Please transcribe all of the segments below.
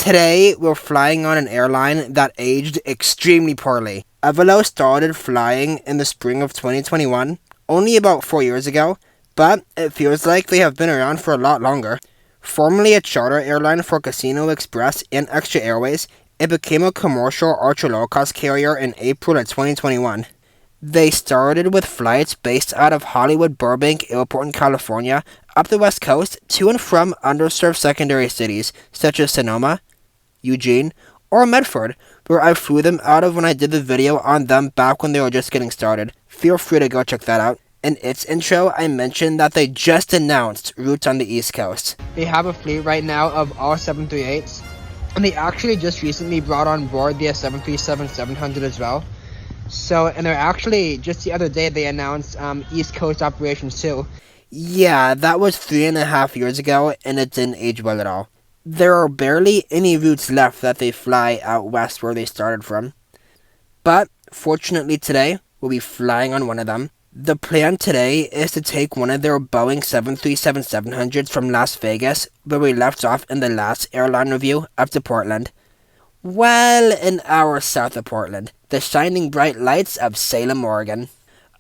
Today, we're flying on an airline that aged extremely poorly. Avelo started flying in the spring of 2021, only about 4 years ago, but it feels like they have been around for a lot longer. Formerly a charter airline for Casino Express and Extra Airways, it became a commercial ultra-low-cost carrier in April of 2021. They started with flights based out of Hollywood Burbank Airport in California up the West Coast to and from underserved secondary cities such as Sonoma, Eugene, or Medford, where I flew them out of when I did the video on them back when they were just getting started. Feel free to go check that out. In its intro, I mentioned that they just announced routes on the East Coast. They have a fleet right now of all 738s, and they actually just recently brought on board the 737-700 as well. And they're actually, just the other day, they announced East Coast operations too. Yeah, that was 3.5 years ago, and it didn't age well at all. There are barely any routes left that they fly out west where they started from. But, fortunately today, we'll be flying on one of them. The plan today is to take one of their Boeing 737-700s from Las Vegas, where we left off in the last airline review, up to Portland. Well, an hour south of Portland, the shining bright lights of Salem, Oregon.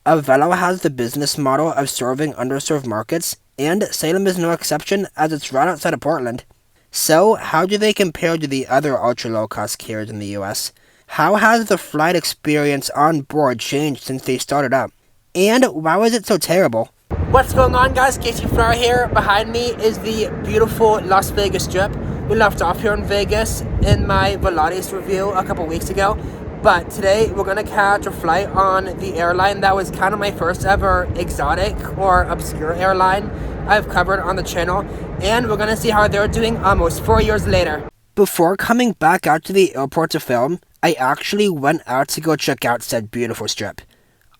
Avelo has the business model of serving underserved markets, and Salem is no exception as it's right outside of Portland. So, how do they compare to the other ultra-low-cost carriers in the US? How has the flight experience on board changed since they started up? And why was it so terrible? What's going on, guys? Casey Flower here. Behind me is the beautiful Las Vegas Strip. We left off here in Vegas in my Volaris review a couple weeks ago. But today, we're going to catch a flight on the airline that was kind of my first ever exotic or obscure airline I've covered on the channel. And we're going to see how they're doing almost 4 years later. Before coming back out to the airport to film, I actually went out to go check out said beautiful strip.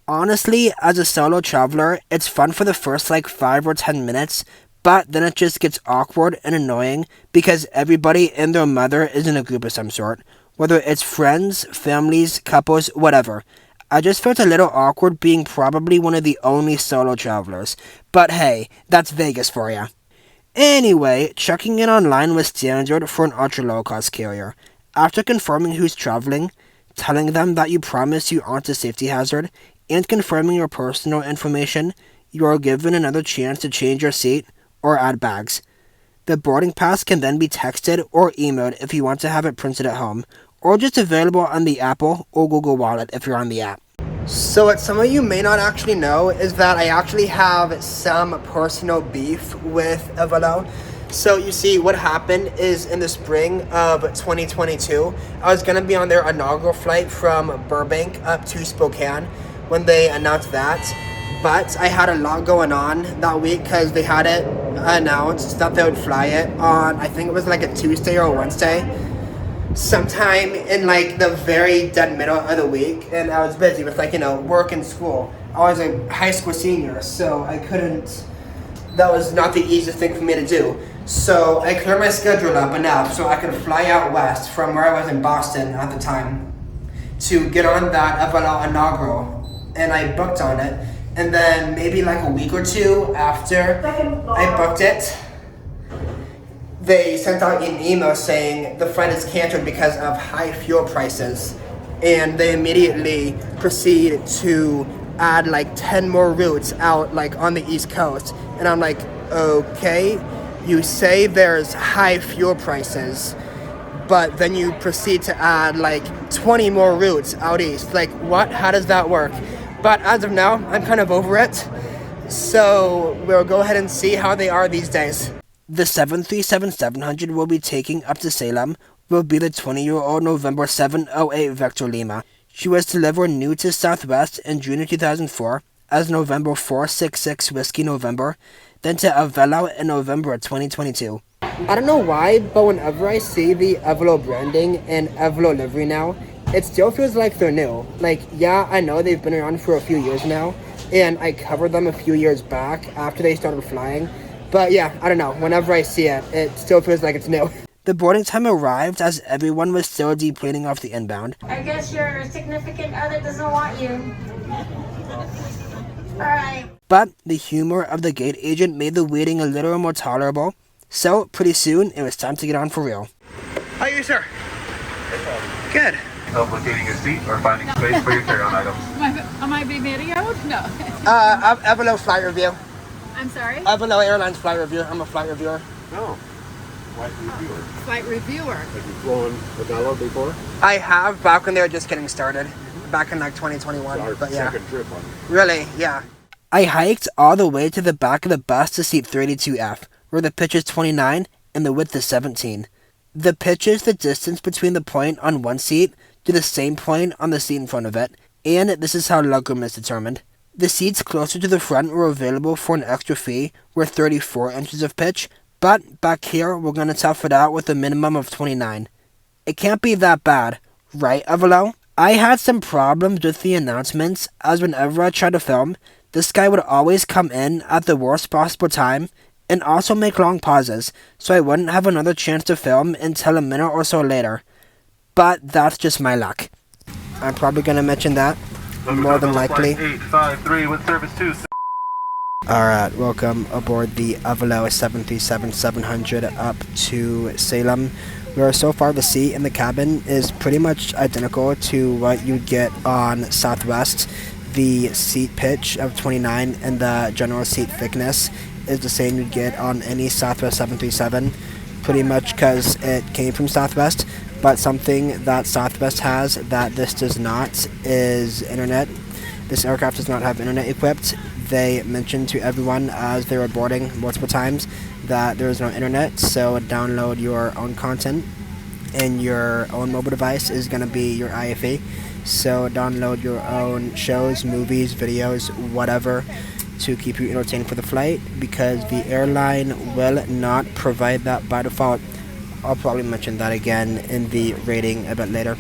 Honestly, as a solo traveler, it's fun for the first 5 or 10 minutes, but then it just gets awkward and annoying because everybody and their mother is in a group of some sort. Whether it's friends, families, couples, whatever. I just felt a little awkward being probably one of the only solo travelers. But hey, that's Vegas for ya. Anyway, checking in online was standard for an ultra-low-cost carrier. After confirming who's traveling, telling them that you promise you aren't a safety hazard, and confirming your personal information, you are given another chance to change your seat or add bags. The boarding pass can then be texted or emailed if you want to have it printed at home, or just available on the Apple or Google Wallet if you're on the app. So what some of you may not actually know is that I actually have some personal beef with Avelo. So you see, what happened is in the spring of 2022, I was going to be on their inaugural flight from Burbank up to Spokane when they announced that. But I had a lot going on that week because they had it announced that they would fly it on, I think it was a Tuesday or a Wednesday, sometime in the very dead middle of the week. And I was busy with work and school. I was a high school senior, so that was not the easiest thing for me to do. So I cleared my schedule up enough so I could fly out west from where I was in Boston at the time to get on that Avelo inaugural. And I booked on it. And then maybe a week or two after I booked it, they sent out an email saying the flight is canceled because of high fuel prices. And they immediately proceeded to add 10 more routes out on the East Coast. And I'm like, okay, you say there's high fuel prices, but then you proceed to add 20 more routes out east. What? How does that work? But as of now, I'm kind of over it. So we'll go ahead and see how they are these days. The 737-700 we'll be taking up to Salem will be the 20-year-old November 708 Vector Lima. She was delivered new to Southwest in June of 2004 as November 466 Whiskey November, then to Avelo in November of 2022. I don't know why, but whenever I see the Avelo branding and Avelo livery now, it still feels like they're new. Yeah, I know they've been around for a few years now, and I covered them a few years back after they started flying. But yeah, I don't know. Whenever I see it, it still feels like it's new. The boarding time arrived as everyone was still deplaning off the inbound. I guess your significant other doesn't want you. Alright. But the humor of the gate agent made the waiting a little more tolerable, so pretty soon it was time to get on for real. How are you, sir? Good. Help locating your seat or finding space for your carry-on items. Am I being videoed? No. Avelo flight review. I'm sorry? Avelo Airlines flight review. I'm a flight reviewer. No. Flight reviewer. Flight reviewer. Have you flown Avelo before? I have, back when they were just getting started. Back in like 2021. It's our but yeah. second trip on it. Really? Yeah. I hiked all the way to the back of the bus to seat 32F, where the pitch is 29 and the width is 17. The pitch is the distance between the point on one seat to the same point on the seat in front of it, and this is how legroom is determined. The seats closer to the front were available for an extra fee, were 34 inches of pitch, but back here we're going to tough it out with a minimum of 29. It can't be that bad, right, Avelo? I had some problems with the announcements, as whenever I tried to film, this guy would always come in at the worst possible time, and also make long pauses, so I wouldn't have another chance to film until a minute or so later. But that's just my luck. I'm probably going to mention that, more than likely. 853 with service 2. Alright, welcome aboard the Avelo 737-700 up to Salem, where so far the seat in the cabin is pretty much identical to what you'd get on Southwest. The seat pitch of 29 and the general seat thickness is the same you'd get on any Southwest 737, pretty much because it came from Southwest. But something that Southwest has that this does not is internet. This aircraft does not have internet equipped. They mentioned to everyone as they were boarding multiple times that there is no internet, so download your own content, and your own mobile device is going to be your IFE. So download your own shows, movies, videos, whatever, to keep you entertained for the flight, because the airline will not provide that by default. I'll probably mention that again in the rating a bit later.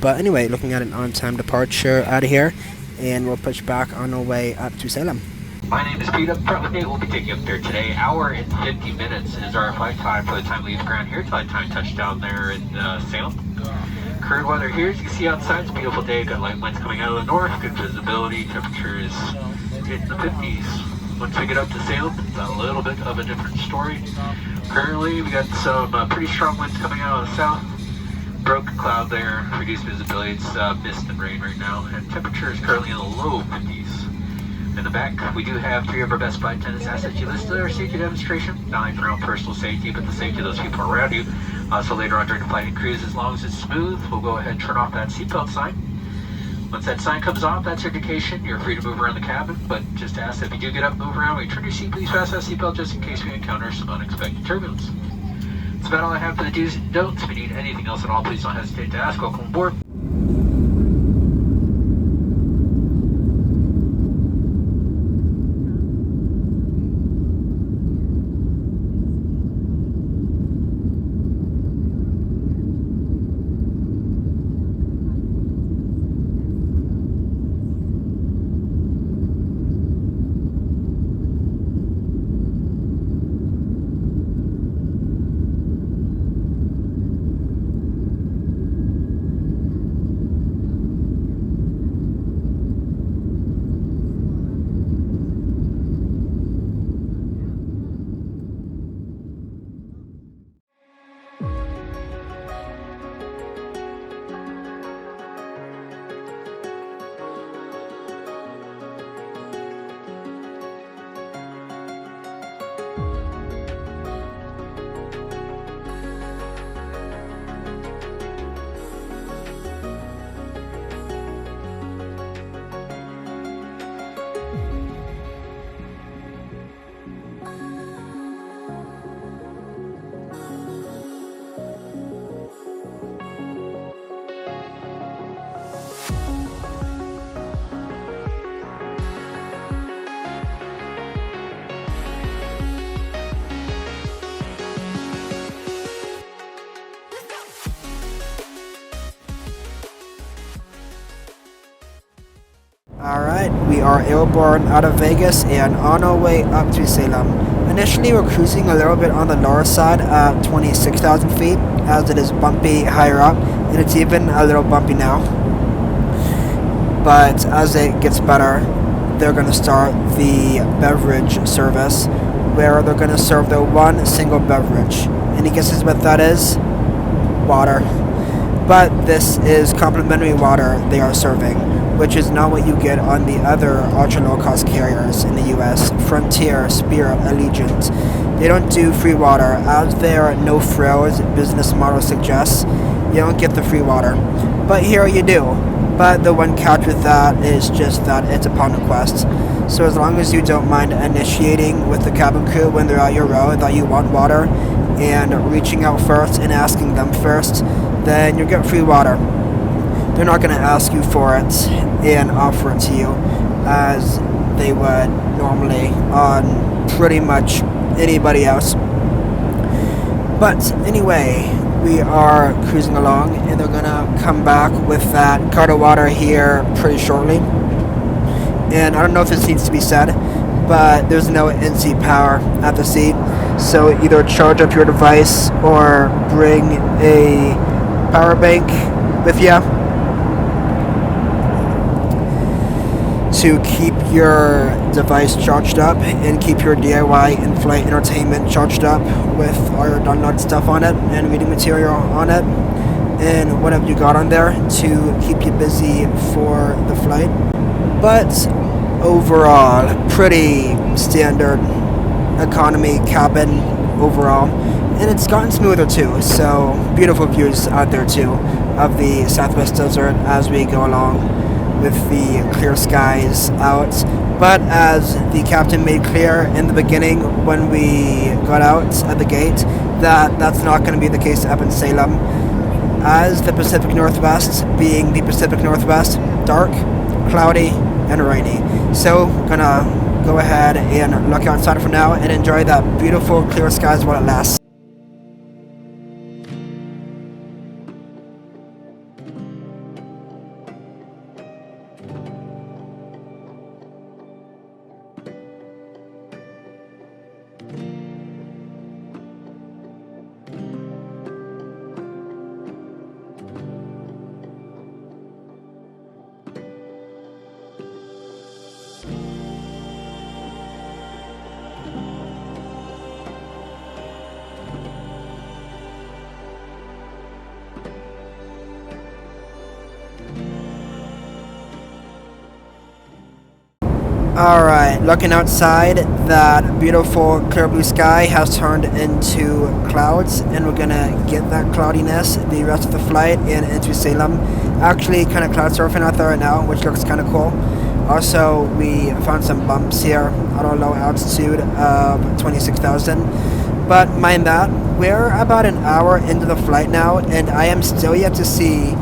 But anyway, looking at an on-time departure out of here, and we'll push back on our way up to Salem. My name is Pete. Up front with me, we'll be taking up there today. Hour and 50 minutes is our flight time for the time we leave ground here till time touchdown there in Salem. Current weather here, as you can see outside, it's a beautiful day. Got light winds coming out of the north, good visibility, temperatures in the 50s. Once we get up to Salem, it's a little bit of a different story. Currently, we got some pretty strong winds coming out of the south. Broken cloud there, reduced visibility. It's mist and rain right now, and temperature is currently in the low 50s. In the back, we do have 3 of our best flight attendants asked that you listen to our safety demonstration, not only for your own personal safety, but the safety of those people around you. So later on during the flight and cruise, as long as it's smooth, we'll go ahead and turn off that seatbelt sign. Once that sign comes off, that's your indication. You're free to move around the cabin, but just ask that if you do get up, move around, when you turn your seat, please fasten that seatbelt just in case we encounter some unexpected turbulence. That's about all I have for the do's and don'ts. If you need anything else at all, please don't hesitate to ask. Welcome aboard. Alright, we are airborne out of Vegas and on our way up to Salem. Initially we're cruising a little bit on the lower side at 26,000 feet, as it is bumpy higher up, and it's even a little bumpy now. But as it gets better, they're going to start the beverage service, where they're going to serve their one single beverage. Any guesses what that is? water. But this is complimentary water they are serving, which is not what you get on the other ultra low-cost carriers in the US, Frontier, Spirit, Allegiant. They don't do free water. As their no-frills business model suggests, you don't get the free water. But here you do. But the one catch with that is just that it's upon request. So as long as you don't mind initiating with the cabin crew when they're at your row that you want water, and reaching out first and asking them first, then you'll get free water. They're not going to ask you for it and offer it to you as they would normally on pretty much anybody else. But anyway, we are cruising along, and they're going to come back with that cart of water here pretty shortly. And I don't know if this needs to be said, but there's no in-seat power at the seat, so either charge up your device or bring a power bank with you to keep your device charged up and keep your DIY in-flight entertainment charged up with all your download stuff on it and reading material on it and whatever you got on there to keep you busy for the flight. But overall, pretty standard economy cabin overall, and it's gotten smoother too, so beautiful views out there too of the Southwest Desert as we go along with the clear skies out. But as the captain made clear in the beginning when we got out at the gate, that's not going to be the case up in Salem, as the Pacific Northwest being the Pacific Northwest, dark, cloudy, and rainy. So gonna go ahead and look outside for now and enjoy that beautiful clear skies while it lasts. Alright, looking outside, that beautiful clear blue sky has turned into clouds, and we're gonna get that cloudiness the rest of the flight and into Salem. Actually, kind of cloud surfing out there right now, which looks kind of cool. Also, we found some bumps here at a low altitude of 26,000. But mind that, we're about an hour into the flight now, and I am still yet to see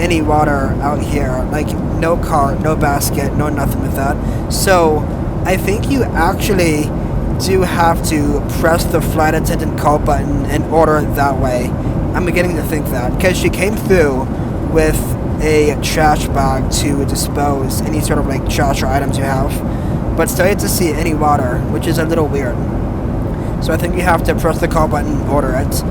any water out here. Like, no cart, no basket, no nothing with that. So I think you actually do have to press the flight attendant call button and order it that way. I'm beginning to think that, because she came through with a trash bag to dispose any sort of like trash or items you have, but still yet to see any water, which is a little weird. So I think you have to press the call button and order it.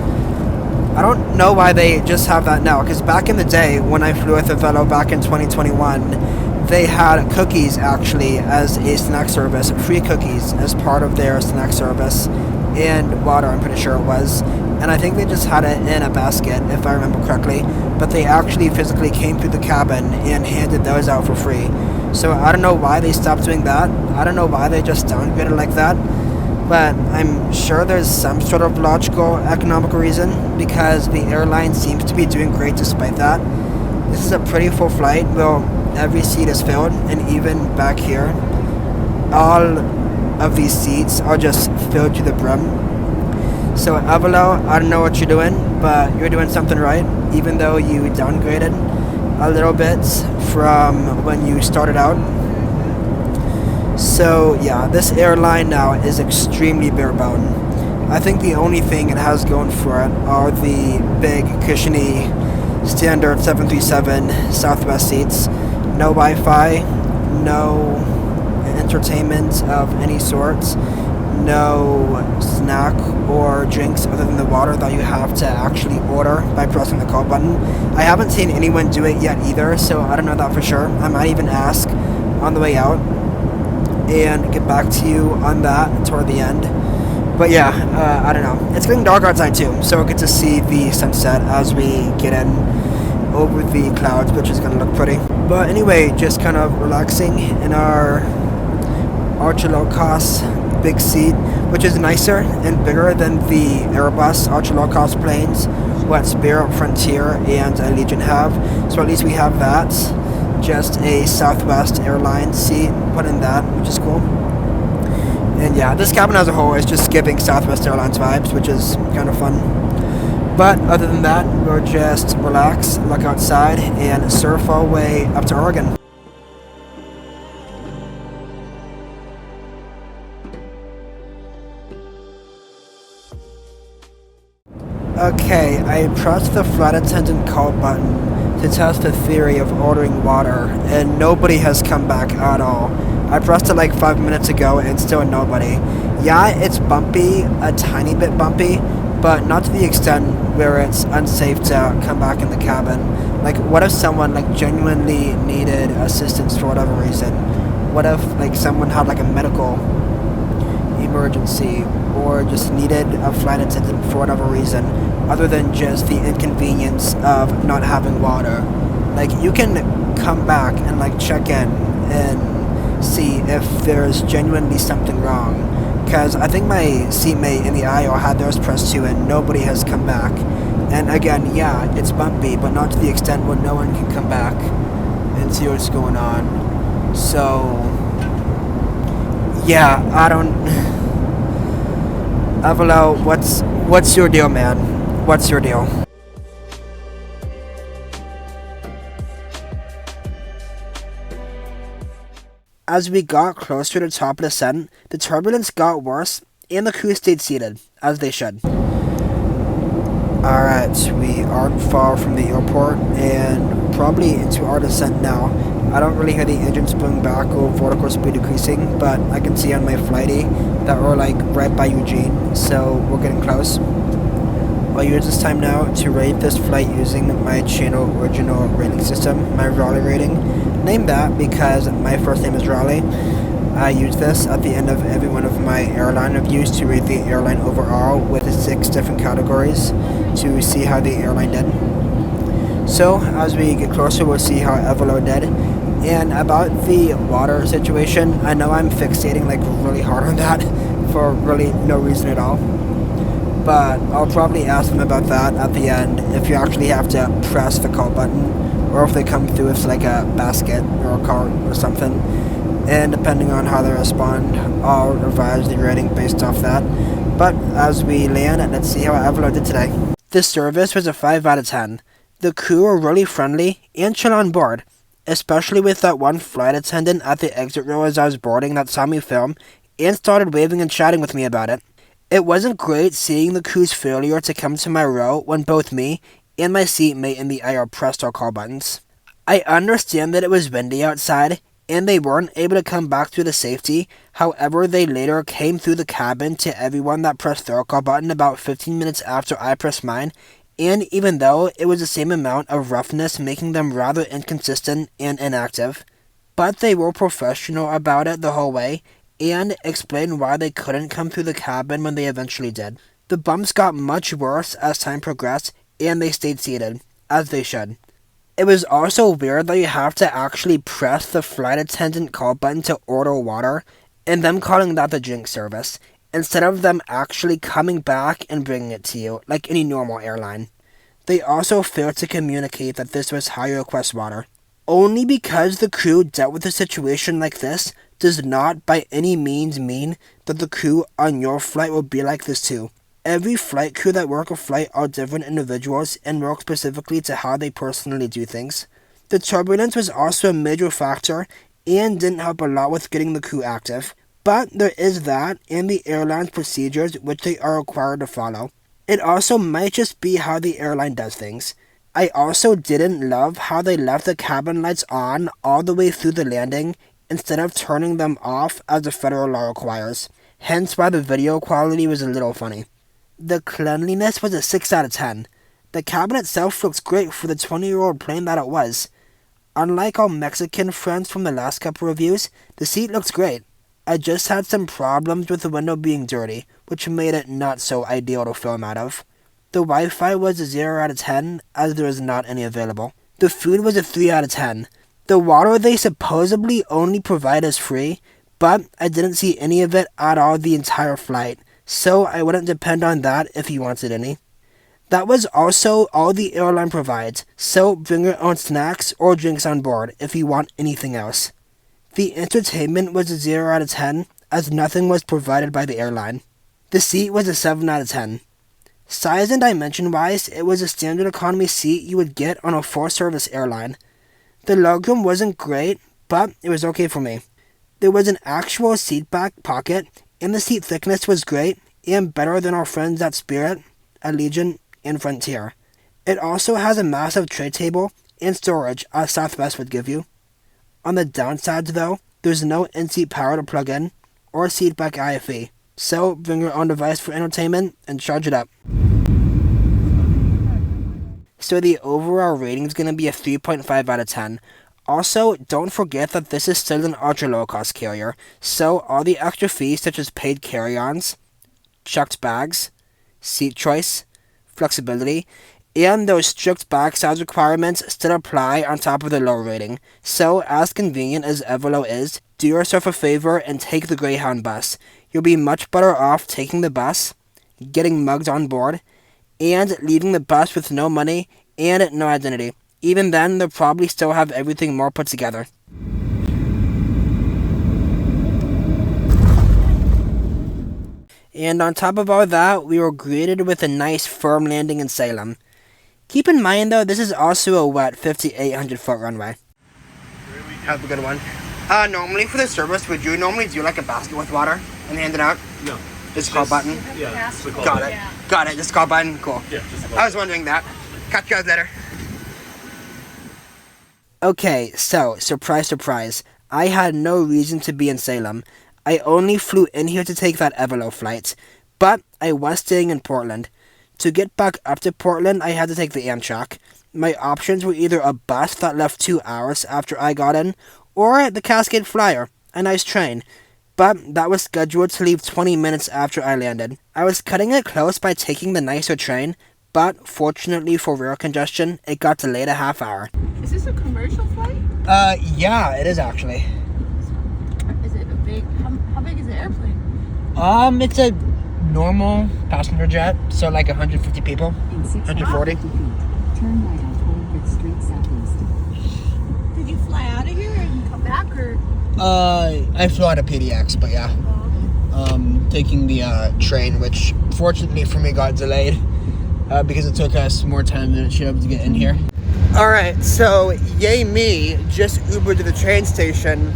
I don't know why they just have that now, because back in the day when I flew with Avelo back in 2021, they had cookies actually as a snack service, free cookies as part of their snack service, and water, I'm pretty sure it was. And I think they just had it in a basket, if I remember correctly, but they actually physically came through the cabin and handed those out for free. So I don't know why they stopped doing that. I don't know why they just downgraded like that. But I'm sure there's some sort of logical, economical reason, because the airline seems to be doing great despite that. This is a pretty full flight. Well, every seat is filled, and even back here, all of these seats are just filled to the brim. So Avelo, I don't know what you're doing, but you're doing something right, even though you downgraded a little bit from when you started out. So yeah, this airline now is extremely bare bone. I think the only thing it has going for it are the big, cushiony, standard 737 Southwest seats. No Wi-Fi, no entertainment of any sort, no snack or drinks other than the water that you have to actually order by pressing the call button. I haven't seen anyone do it yet either, so I don't know that for sure. I might even ask on the way out and get back to you on that toward the end. But yeah, I don't know. It's getting dark outside too, so we get to see the sunset as we get in over the clouds, which is going to look pretty. But anyway, just kind of relaxing in our ultra low cost big seat, which is nicer and bigger than the Airbus ultra low cost planes what Spirit, Frontier, and Allegiant have. So at least we have that. Just a Southwest Airlines seat put in that, which is cool. And yeah, this cabin as a whole is just giving Southwest Airlines vibes, which is kind of fun. But other than that, we'll just relax, look outside, and surf our way up to Oregon. Okay, I pressed the flight attendant call button to test the theory of ordering water, and nobody has come back at all. I pressed it like 5 minutes ago and still nobody. Yeah, it's bumpy, a tiny bit bumpy, but not to the extent where it's unsafe to come back in the cabin. Like, what if someone like genuinely needed assistance for whatever reason? What if like someone had like a medical emergency or just needed a flight attendant for whatever reason other than just the inconvenience of not having water? Like, you can come back and like check in and see if there's genuinely something wrong, because I think my seatmate in the aisle had theirs pressed too and nobody has come back. And again, yeah, it's bumpy, but not to the extent where no one can come back and see what's going on. So yeah, I don't Avelo, what's your deal, man? What's your deal? As we got closer to the top of the descent, the turbulence got worse, and the crew stayed seated, as they should. Alright, we aren't far from the airport, and probably into our descent now. I don't really hear the engines blowing back or vertical speed decreasing, but I can see on my flighty that we're like right by Eugene, so we're getting close. I'll use this time now to rate this flight using my channel original rating system, my Raleigh rating. Named that because my first name is Raleigh. I use this at the end of every one of my airline reviews to rate the airline overall with 6 different categories to see how the airline did. So as we get closer, we'll see how Avelo did. And about the water situation, I know I'm fixating like really hard on that for really no reason at all. But I'll probably ask them about that at the end, if you actually have to press the call button, or if they come through with like a basket or a cart or something. And depending on how they respond, I'll revise the rating based off that. But as we land, let's see how Avelo did today. The service was a 5 out of 10. The crew were really friendly and chill on board, especially with that one flight attendant at the exit row as I was boarding that saw me film and started waving and chatting with me about it. It wasn't great seeing the crew's failure to come to my row when both me and my seatmate in the aisle pressed our call buttons. I understand that it was windy outside and they weren't able to come back through the safety. However, they later came through the cabin to everyone that pressed their call button about 15 minutes after I pressed mine, and even though it was the same amount of roughness making them rather inconsistent and inactive. But they were professional about it the whole way, and explained why they couldn't come through the cabin when they eventually did. The bumps got much worse as time progressed, and they stayed seated, as they should. It was also weird that you have to actually press the flight attendant call button to order water, and them calling that the drink service, instead of them actually coming back and bringing it to you, like any normal airline. They also failed to communicate that this was how you request water. Only because the crew dealt with a situation like this does not by any means mean that the crew on your flight will be like this too. Every flight crew that work a flight are different individuals and work specifically to how they personally do things. The turbulence was also a major factor and didn't help a lot with getting the crew active. But there is that and the airline's procedures which they are required to follow. It also might just be how the airline does things. I also didn't love how they left the cabin lights on all the way through the landing instead of turning them off as the federal law requires. Hence why the video quality was a little funny. The cleanliness was a 6 out of 10. The cabin itself looks great for the 20-year-old plane that it was. Unlike our Mexican friends from the last couple reviews, the seat looks great. I just had some problems with the window being dirty, which made it not so ideal to film out of. The Wi-Fi was a 0 out of 10, as there was not any available. The food was a 3 out of 10. The water they supposedly only provide is free, but I didn't see any of it at all the entire flight, so I wouldn't depend on that if you wanted any. That was also all the airline provides, so bring your own snacks or drinks on board if you want anything else. The entertainment was a 0 out of 10, as nothing was provided by the airline. The seat was a 7 out of 10. Size and dimension-wise, it was a standard economy seat you would get on a full-service airline. The legroom wasn't great, but it was okay for me. There was an actual seat back pocket, and the seat thickness was great, and better than our friends at Spirit, Allegiant, and Frontier. It also has a massive tray table and storage as Southwest would give you. On the downsides though, there's no in-seat power to plug in, or seat back IFE, so bring your own device for entertainment and charge it up. So the overall rating is going to be a 3.5 out of 10. Also, don't forget that this is still an ultra low-cost carrier, so all the extra fees such as paid carry-ons, checked bags, seat choice, flexibility, and those strict bag size requirements still apply on top of the low rating. So, as convenient as Avelo is, do yourself a favor and take the Greyhound bus. You'll be much better off taking the bus, getting mugged on board, and leaving the bus with no money and no identity. Even then, they'll probably still have everything more put together. And on top of all that, we were greeted with a nice firm landing in Salem. Keep in mind though, this is also a wet 5,800 foot runway. Have a good one. Normally for the service, would you normally do like a basket with water and hand it out? No. Just call button? Yeah, just a call Got button. it. Yeah. Got it. Just call button? Cool. Yeah, just a call I was wondering that. Catch you guys later. Okay, so, surprise, surprise. I had no reason to be in Salem. I only flew in here to take that Avelo flight. But I was staying in Portland. To get back up to Portland, I had to take the Amtrak. My options were either a bus that left 2 hours after I got in, or the Cascade Flyer, a nice train. But that was scheduled to leave 20 minutes after I landed. I was cutting it close by taking the nicer train, but fortunately for rail congestion, it got delayed a half hour. Is this a commercial flight? Yeah, it is actually. Is it a big, how big is the airplane? It's a normal passenger jet, so like 150 people, In 140. 650 feet, turn right on Old Street Southeast. Did you fly out of here and come back, or? I flew out of PDX, but yeah. Taking the train, which fortunately for me got delayed because it took us more time than it should have to get in here. Alright, so yay me, just Ubered to the train station.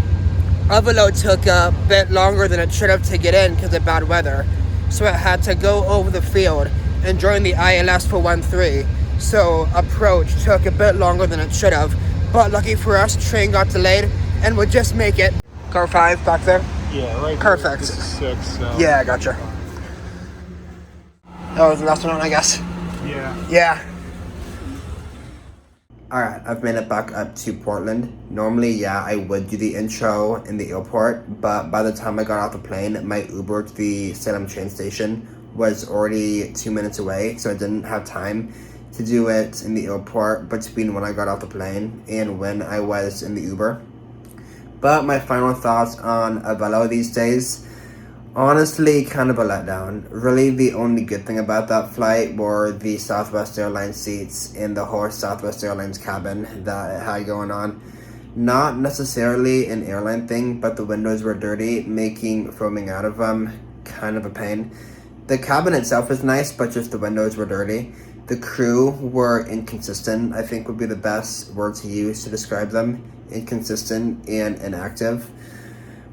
Avelo took a bit longer than it should have to get in because of bad weather, so it had to go over the field and join the ILS for 1-3. So approach took a bit longer than it should have, but lucky for us, train got delayed and we'll just make it. Car 5 back there? Yeah, right. Perfect. This is 6. So. Yeah, I gotcha. That was the last one, I guess. Yeah. Yeah. Alright, I've made it back up to Portland. Normally, yeah, I would do the intro in the airport, but by the time I got off the plane, my Uber to the Salem train station was already 2 minutes away, so I didn't have time to do it in the airport between when I got off the plane and when I was in the Uber. But my final thoughts on Avelo these days, honestly, kind of a letdown. Really, the only good thing about that flight were the Southwest Airlines seats in the whole Southwest Airlines cabin that it had going on. Not necessarily an airline thing, but the windows were dirty, making foaming out of them kind of a pain. The cabin itself was nice, but just the windows were dirty. The crew were inconsistent, I think would be the best word to use to describe them. Inconsistent and inactive.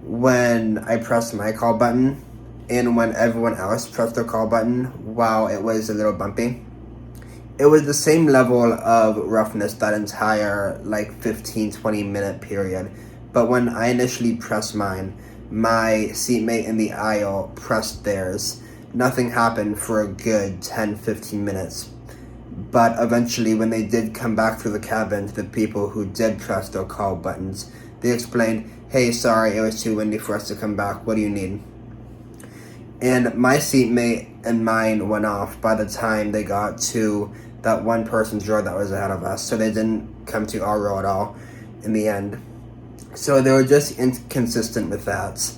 When I pressed my call button and when everyone else pressed their call button, wow, it was a little bumpy. It was the same level of roughness that entire 15-20 minute period. But when I initially pressed mine, my seatmate in the aisle pressed theirs. Nothing happened for a good 10-15 minutes. But eventually, when they did come back through the cabin to the people who did press their call buttons, they explained, "Hey, sorry, it was too windy for us to come back. What do you need?" And my seatmate and mine went off by the time they got to that one person's row that was ahead of us. So they didn't come to our row at all in the end. So they were just inconsistent with that.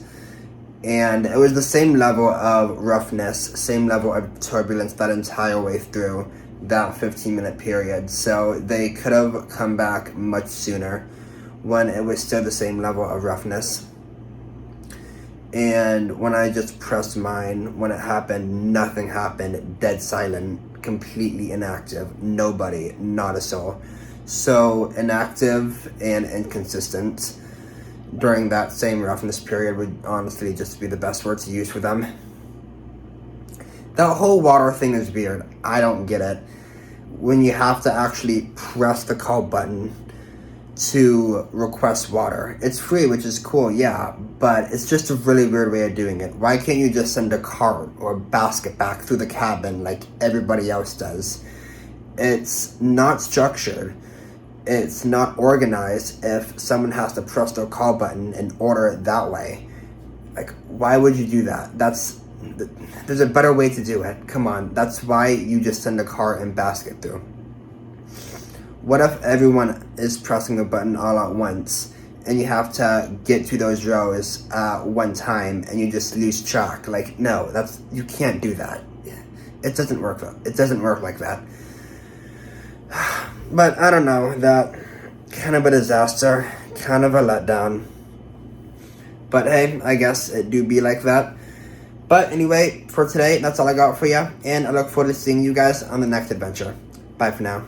And it was the same level of roughness, same level of turbulence that entire way through that 15-minute period. So they could have come back much sooner when it was still the same level of roughness. And when I just pressed mine, when it happened, nothing happened, dead silent, completely inactive, nobody, not a soul. So inactive and inconsistent during that same roughness period would honestly just be the best word to use for them. That whole water thing is weird. I don't get it. When you have to actually press the call button to request water. It's free, which is cool, yeah, but it's just a really weird way of doing it. Why can't you just send a cart or a basket back through the cabin like everybody else does? It's not structured. It's not organized if someone has to press their call button and order it that way. Like, why would you do that? There's a better way to do it. Come on, that's why you just send a cart and basket through. What if everyone is pressing the button all at once and you have to get to those rows at one time and you just lose track? Like, no, you can't do that. It doesn't work. It doesn't work like that. But I don't know, that kind of a disaster, kind of a letdown. But hey, I guess it do be like that. But anyway, for today, that's all I got for you. And I look forward to seeing you guys on the next adventure. Bye for now.